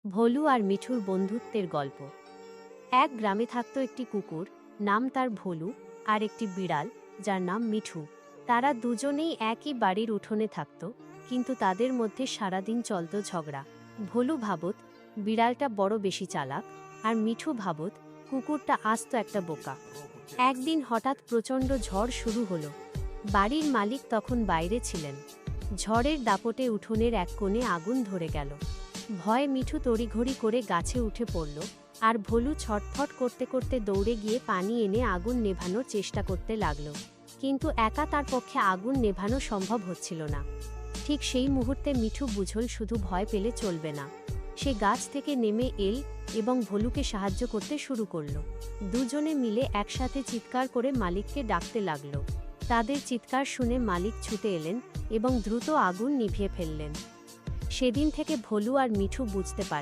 ভোলু আর মিঠুর বন্ধুত্বের গল্প। এক গ্রামে থাকত একটি কুকুর, নাম তার ভোলু, আর একটি বিড়াল, যার নাম মিঠু। তারা দুজনেই একই বাড়ির উঠোনে থাকত, কিন্তু তাদের মধ্যে সারাদিন চলত ঝগড়া। ভোলু ভাবত বিড়ালটা বড় বেশি চালাক, আর মিঠু ভাবত কুকুরটা আস্ত একটা বোকা। একদিন হঠাৎ প্রচণ্ড ঝড় শুরু হলো। বাড়ির মালিক তখন বাইরে ছিলেন। ঝড়ের দাপটে উঠোনের এক কোণে আগুন ধরে গেল। ভয়ে মিঠু তড়িঘড়ি করে গাছে উঠে পড়ল, আর ভোলু ছটফট করতে করতে দৌড়ে গিয়ে পানি এনে আগুন নেভানোর চেষ্টা করতে লাগল। কিন্তু একা তার পক্ষে আগুন নেভানো সম্ভব হচ্ছিল না। ঠিক সেই মুহূর্তে মিঠু বুঝল শুধু ভয় পেলে চলবে না। সে গাছ থেকে নেমে এল এবং ভোলুকে সাহায্য করতে শুরু করল। দুজনে মিলে একসাথে চিৎকার করে মালিককে ডাকতে লাগল। তাদের চিৎকার শুনে মালিক ছুটে এলেন এবং দ্রুত আগুন নিভিয়ে ফেললেন। সেদিন থেকে ভোলু আর মিঠু বুঝতে পারল